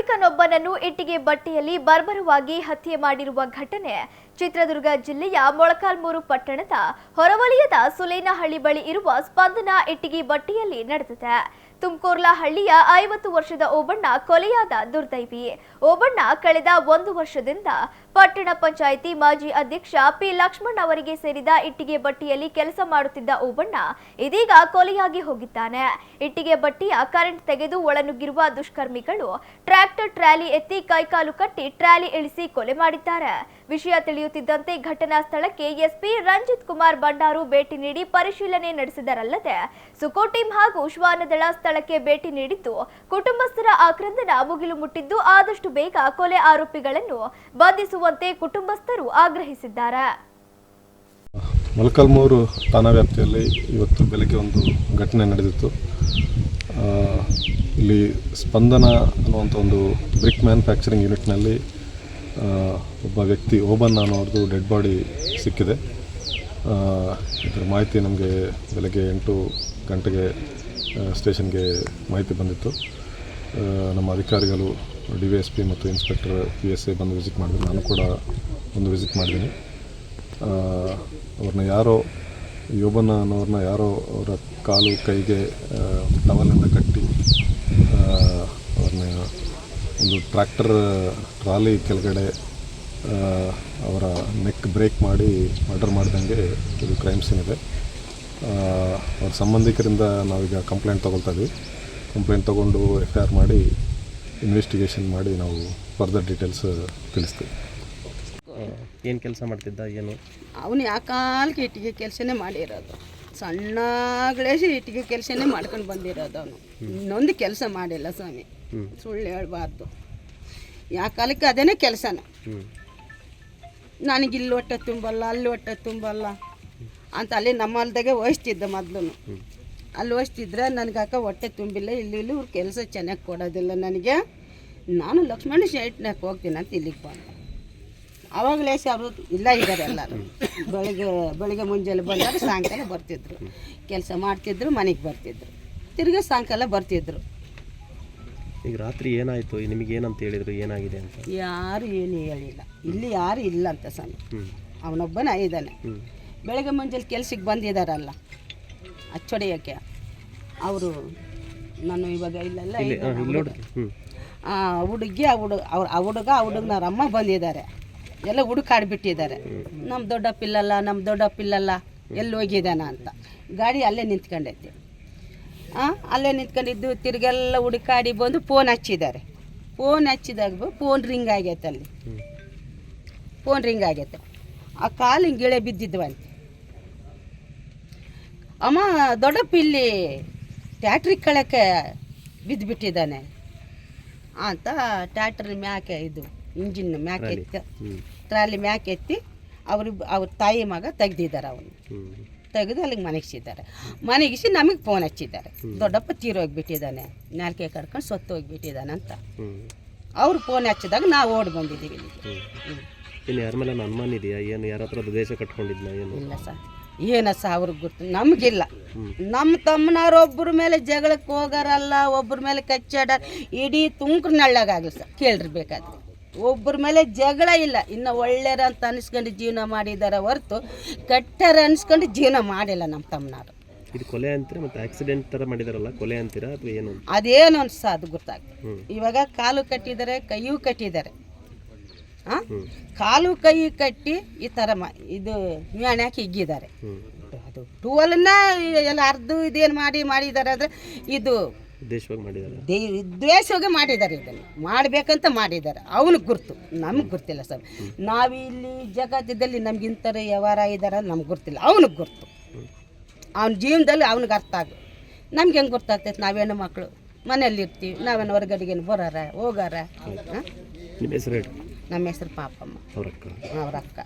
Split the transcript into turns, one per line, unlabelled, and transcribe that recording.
ಕಾರ್ಮಿಕನೊಬ್ಬನನ್ನು ಇಟ್ಟಿಗೆ ಬಟ್ಟೆಯಲ್ಲಿ ಬರ್ಬರವಾಗಿ ಹತ್ಯೆ ಮಾಡಿರುವ ಘಟನೆ ಚಿತ್ರದುರ್ಗ ಜಿಲ್ಲೆಯ ಮೊಳಕಾಲ್ಮೂರು ಪಟ್ಟಣದ ಹೊರವಲಯದ ಸುಲೇನಹಳ್ಳಿ ಬಳಿ ಇರುವ ಸ್ಪಂದನ ಇಟ್ಟಿಗೆ ಬಟ್ಟೆಯಲ್ಲಿ ನಡೆದಿದೆ. ತುಮಕೂರ್ಲಹಳ್ಳಿಯ 50 ವರ್ಷದ ಓಬಣ್ಣ ಕೊಲೆಯಾದ ದುರ್ದೈವಿ. ಓಬಣ್ಣ ಕಳೆದ 1 ವರ್ಷದಿಂದ ಪಟ್ಟಣ ಪಂಚಾಯಿತಿ ಮಾಜಿ ಅಧ್ಯಕ್ಷ ಪಿ ಲಕ್ಷ್ಮಣ್ ಅವರಿಗೆ ಸೇರಿದ ಇಟ್ಟಿಗೆ ಬಟ್ಟಿಯಲ್ಲಿ ಕೆಲಸ ಮಾಡುತ್ತಿದ್ದ ಓಬಣ್ಣ ಇದೀಗ ಕೊಲೆಯಾಗಿ ಹೋಗಿದ್ದಾನೆ. ಇಟ್ಟಿಗೆ ಬಟ್ಟಿಯ ಕರೆಂಟ್ ತೆಗೆದು ಒಳನುಗ್ಗಿರುವ ದುಷ್ಕರ್ಮಿಗಳು ಟ್ರ್ಯಾಕ್ಟರ್ ಟ್ರಾಲಿ ಎತ್ತಿ ಕೈಕಾಲು ಕಟ್ಟಿ ಟ್ರಾಲಿ ಇಳಿಸಿ ಕೊಲೆ ಮಾಡಿದ್ದಾರೆ. ವಿಷಯ ತಿಳಿಯುತ್ತಿದ್ದಂತೆ ಘಟನಾ ಸ್ಥಳಕ್ಕೆ ಎಸ್ಪಿ ರಂಜಿತ್ ಕುಮಾರ್ ಬಂಡಾರು ಭೇಟಿ ನೀಡಿ ಪರಿಶೀಲನೆ ನಡೆಸಿದರಲ್ಲದೆ ಸುಕೋ ಟೀಮ್ ಹಾಗೂ ಶ್ವಾನದಳ ಸ್ಥಳಕ್ಕೆ ಭೇಟಿ ನೀಡಿದ್ದು ಕುಟುಂಬಸ್ಥರ ಆಕ್ರಂದನ ಮುಗಿಲು ಮುಟ್ಟಿದ್ದು ಆದಷ್ಟು ಬೇಗ ಕೊಲೆ ಆರೋಪಿಗಳನ್ನು ಬಂಧಿಸುವಂತೆ ಕುಟುಂಬಸ್ಥರು ಆಗ್ರಹಿಸಿದ್ದಾರೆ.
ಮೊಳಕಾಲ್ಮೂರು ಠಾಣಾ ವ್ಯಾಪ್ತಿಯಲ್ಲಿ ಇವತ್ತು ಬೆಳಗ್ಗೆ ಒಂದು ಘಟನೆ ನಡೆದಿತ್ತು. ಇಲ್ಲಿ ಸ್ಪಂದನ ಅನ್ನುವಂಥ ಒಂದು ಬ್ರಿಕ್ ಮ್ಯಾನುಫ್ಯಾಕ್ಚರಿಂಗ್ ಯೂನಿಟ್ನಲ್ಲಿ ಒಬ್ಬ ವ್ಯಕ್ತಿ ಓಬಣ್ಣ ಅನ್ನೋರ್ದು ಡೆಡ್ ಬಾಡಿ ಸಿಕ್ಕಿದೆ. ಇದರ ಮಾಹಿತಿ ನಮಗೆ ಬೆಳಗ್ಗೆ 8 ಗಂಟೆಗೆ ಸ್ಟೇಷನ್ಗೆ ಮಾಹಿತಿ ಬಂದಿತ್ತು. ನಮ್ಮ ಅಧಿಕಾರಿಗಳು DYSP ಮತ್ತು ಇನ್ಸ್ಪೆಕ್ಟರ್ PSI ಬಂದು ವಿಸಿಟ್ ಮಾಡಿದ್ರು. ನಾನು ಕೂಡ ಒಂದು ವಿಸಿಟ್ ಮಾಡಿದ್ದೀನಿ. ಅವ್ರನ್ನ ಯಾರೋ ಓಬಣ್ಣ ಅನ್ನೋರನ್ನ ಯಾರೋ ಅವರ ಕಾಲು ಕೈಗೆ ಟವಲಿಂದ ಕಟ್ಟಿ ಅವ್ರನ್ನ ಒಂದು ಟ್ರಾಲಿ ಕೆಳಗಡೆ ಅವರ ನೆಕ್ ಬ್ರೇಕ್ ಮಾಡಿ ಮರ್ಡರ್ ಮಾಡ್ದಂಗೆ ಇದು ಕ್ರೈಮ್ ಸೀನ್ ಇದೆ. ಅವ್ರ ಸಂಬಂಧಿಕರಿಂದ ನಾವೀಗ ಕಂಪ್ಲೇಂಟ್ ತೊಗೊಳ್ತಾ ಇದ್ವಿ. ಕಂಪ್ಲೇಂಟ್ ತೊಗೊಂಡು FIR ಮಾಡಿ ಇನ್ವೆಸ್ಟಿಗೇಷನ್ ಮಾಡಿ ನಾವು ಫರ್ದರ್ ಡೀಟೇಲ್ಸ್ ತಿಳಿಸ್ತೀವಿ.
ಏನು ಕೆಲಸ ಮಾಡ್ತಿದ್ದ ಏನು?
ಅವನು ಯಾಕಾಲಕ್ಕೆ ಇಟ್ಟಿಗೆ ಕೆಲಸನೇ ಮಾಡಿರೋದು. ಸಣ್ಣಗಳೇ ಇಟ್ಟಿಗೆ ಕೆಲಸನೇ ಮಾಡ್ಕೊಂಡು ಬಂದಿರೋದು. ಅವನು ಇನ್ನೊಂದು ಕೆಲಸ ಮಾಡಿಲ್ಲ ಸ್ವಾಮಿ, ಸುಳ್ಳು ಹೇಳಬಾರ್ದು. ಯಾಕಾಲಕ್ಕೆ ಅದೇನೇ ಕೆಲಸನ. ನನಗೆ ಇಲ್ಲಿ ಹೊಟ್ಟೆ ತುಂಬಲ್ಲ, ಅಲ್ಲಿ ಹೊಟ್ಟೆ ತುಂಬಲ್ಲ ಅಂತ ಅಲ್ಲಿ ನಮ್ಮ ಹೊಲ್ದಾಗೆ ವಹಿಸ್ತಿದ್ದೆ ಮೊದಲು. ಅಲ್ಲಿ ವಹಿಸ್ತಿದ್ರೆ ನನಗೆ ಹೊಟ್ಟೆ ತುಂಬಿಲ್ಲ, ಇಲ್ಲಿ ಇವ್ರು ಕೆಲಸ ಚೆನ್ನಾಗಿ ಕೊಡೋದಿಲ್ಲ ನನಗೆ. ನಾನು ಲಕ್ಷ್ಮಣ ಶೆಟ್ನಾಗ ಹೋಗ್ತೀನಿ ಅಂತ ಇಲ್ಲಿಗೆ ಬಂದೆ. ಆವಾಗಲೇ ಅವರು ಇಲ್ಲ ಇದ್ದಾರೆ ಎಲ್ಲರೂ. ಬೆಳಿಗ್ಗೆ ಮುಂಜಾನೆ ಬಂದಾಗ ಸಾಯಂಕಾಲ ಬರ್ತಿದ್ರು, ಕೆಲಸ ಮಾಡ್ತಿದ್ರು, ಮನೆಗೆ ಬರ್ತಿದ್ರು, ತಿರ್ಗಿ ಸಾಯಂಕಾಲ ಬರ್ತಿದ್ರು.
ಈಗ ರಾತ್ರಿ ಏನಾಯಿತು ನಿಮಗೆ? ಏನಂತ ಹೇಳಿದ್ರು, ಏನಾಗಿದೆ ಅಂತ?
ಯಾರು ಏನು ಹೇಳಿಲ್ಲ. ಇಲ್ಲಿ ಯಾರು ಇಲ್ಲ ಅಂತ ಸ್ವಾಮಿ, ಅವನೊಬ್ಬನ ಇದ್ದಾನೆ. ಬೆಳಗ್ಗೆ ಮುಂಜಾನೆ ಕೆಲ್ಸಕ್ಕೆ ಬಂದಿದ್ದಾರಲ್ಲ ಅಚ್ಚೊಡೆಯೋಕ್ಕೆ ಅವರು. ನಾನು ಇವಾಗ ಇಲ್ಲೆಲ್ಲ ಹುಡುಗಿ ಆ ಹುಡುಗನವ್ರ ಅಮ್ಮ ಬಂದಿದ್ದಾರೆ. ಎಲ್ಲ ಹುಡುಕಾಡ್ಬಿಟ್ಟಿದ್ದಾರೆ. ನಮ್ಮ ದೊಡ್ಡ ಪಿಲ್ಲಲ್ಲ ಎಲ್ಲಿ ಹೋಗಿದ್ದಾನ ಅಂತ. ಗಾಡಿ ಅಲ್ಲೇ ನಿಂತ್ಕೊಂಡೈತಿ. ಅಲ್ಲೇ ನಿಂತ್ಕೊಂಡಿದ್ದು ತಿರ್ಗೆಲ್ಲ ಹುಡುಕಾಡಿ ಬಂದು ಫೋನ್ ಹಚ್ಚಿದ್ದಾರೆ. ಫೋನ್ ಹಚ್ಚಿದಾಗ ಫೋನ್ ರಿಂಗ್ ಆಗೈತೆ. ಅಲ್ಲಿ ಫೋನ್ ರಿಂಗ್ ಆಗೈತೆ. ಆ ಕಾಲು ಹಿಂಗೆ ಗಿಳೆ ಬಿದ್ದಿದ್ವಂತೆ. ಅಮ್ಮ ದೊಡ್ಡಪ್ಪ ಇಲ್ಲಿ ಟ್ಯಾಕ್ಟ್ರಿಗೆ ಕಳಕ್ಕೆ ಬಿದ್ದುಬಿಟ್ಟಿದ್ದಾನೆ ಅಂತ ಟ್ಯಾಕ್ಟ್ರ್ ಮ್ಯಾಕೆ ಇದು ಇಂಜಿನ್ ಮ್ಯಾಕೆ ಎತ್ತಿ ಟ್ರಾಲಿ ಮ್ಯಾಕೆ ಎತ್ತಿ ಅವ್ರ ತಾಯಿ ಮಗ ತೆಗ್ದಿದ್ದಾರೆ. ಅವನು ತೆಗೆದು ಅಲ್ಲಿಗೆ ಮನೆಗಿಸಿದ್ದಾರೆ. ಮನೆಗಿಸಿ ನಮಗೆ ಫೋನ್ ಹಚ್ಚಿದ್ದಾರೆ, ದೊಡ್ಡಪ್ಪ ತೀರೋಗಿಬಿಟ್ಟಿದ್ದಾನೆ, ನಾಲ್ಕೆ ಕಡ್ಕೊಂಡು ಸತ್ತು ಹೋಗಿಬಿಟ್ಟಿದ್ದಾನೆ ಅಂತ. ಅವ್ರು ಫೋನ್ ಹಚ್ಚಿದಾಗ ನಾವು ಓಡಿ ಬಂದಿದ್ದೀವಿ ಇಲ್ಲಿಗೆ.
ಇನ್ನು ಯಾರ ಮೇಲೆ ಅನುಮಾನ ಇದೆಯಾ? ಏನು ಯಾರ ಹತ್ರ ದೇಶ ಕಟ್ಕೊಂಡಿದ್ನ? ಏನು
ಇಲ್ಲ ಸರ್, ಅವ್ರಿಗೆ ಗೊತ್ತು, ನಮಗಿಲ್ಲ. ನಮ್ಮ ತಮ್ಮನವ್ರು ಒಬ್ಬರ ಮೇಲೆ ಜಗಳಕ್ಕೆ ಹೋಗಾರಲ್ಲ, ಒಬ್ಬರ ಮೇಲೆ ಕಚ್ಚಾಡ ಇಡೀ ತುಮಕೂರು ನಳ್ಳಗಾಗಲಿ ಸರ್, ಕೇಳ್ರಿ ಬೇಕಾದ್ರೆ. ಒಬ್ಬರ ಮೇಲೆ ಜಗಳ ಇಲ್ಲ. ಇನ್ನು ಒಳ್ಳೆಯರ ಅಂತ ಅನಿಸ್ಕೊಂಡು ಜೀವನ ಮಾಡಿದ್ದಾರೆ ಹೊರತು ಕೆಟ್ಟರ ಅನಿಸ್ಕೊಂಡು ಜೀವನ ಮಾಡಿಲ್ಲ ನಮ್ಮ ತಮ್ಮನವ್ರು.
ಇದು ಕೊಲೆ ಅಂತೀರಾ ಮತ್ತು ಆಕ್ಸಿಡೆಂಟ್ ಥರ ಮಾಡಿದಾರಲ್ಲ, ಕೊಲೆ ಅಂತೀರಾ ಅಥವಾ ಏನು?
ಅದೇನು ಅನ್ಸ ಅದು ಗೊತ್ತಾಗ್ತದೆ. ಇವಾಗ ಕಾಲು ಕಟ್ಟಿದ್ದಾರೆ, ಕೈಯೂ ಕಟ್ಟಿದ್ದಾರೆ. ಕಾಲು ಕೈ ಕಟ್ಟಿ ಈ ಥರ ಇದು ಮ್ಯಾಣ್ಯಾಕೆ ಹಿಗ್ಗಿದ್ದಾರೆ. ಅದು ಟೂವಲನ್ನ ಎಲ್ಲ ಇದೇನು ಮಾಡಿದ್ದಾರೆ ಅಂದರೆ ಇದು ದ್ವೇಷವಾಗಿ ಮಾಡಿದ್ದಾರೆ. ಇದನ್ನು ಮಾಡಬೇಕಂತ ಮಾಡಿದ್ದಾರೆ. ಅವನಿಗೆ ಗುರ್ತು, ನಮಗೆ ಗೊತ್ತಿಲ್ಲ ಸರ್. ನಾವಿಲ್ಲಿ ಜಗತ್ತದಲ್ಲಿ ನಮ್ಗೆ ಇಂಥರ ವ್ಯವಹಾರ ಇದ್ದಾರೆ ನಮ್ಗೆ ಗೊತ್ತಿಲ್ಲ. ಅವನಿಗೆ ಗುರ್ತು, ಅವನ ಜೀವನದಲ್ಲಿ ಅವನಿಗೆ ಅರ್ಥ ಆಗ. ನಮ್ಗೆ ಹೆಂಗೆ ಗೊತ್ತಾಗ್ತೈತೆ? ನಾವೇನು ಮಕ್ಕಳು ಮನೆಯಲ್ಲಿರ್ತೀವಿ, ನಾವೇನು ಹೊರಗಡೆಗೇನು ಬರೋರ ಹೋಗಾರ.
ನಿಮ್ಮ ಹೆಸರು?
ನಮ್ಮ ಹೆಸರು ಪಾಪಮ್ಮ,
ಅವ್ರ ಅಕ್ಕ.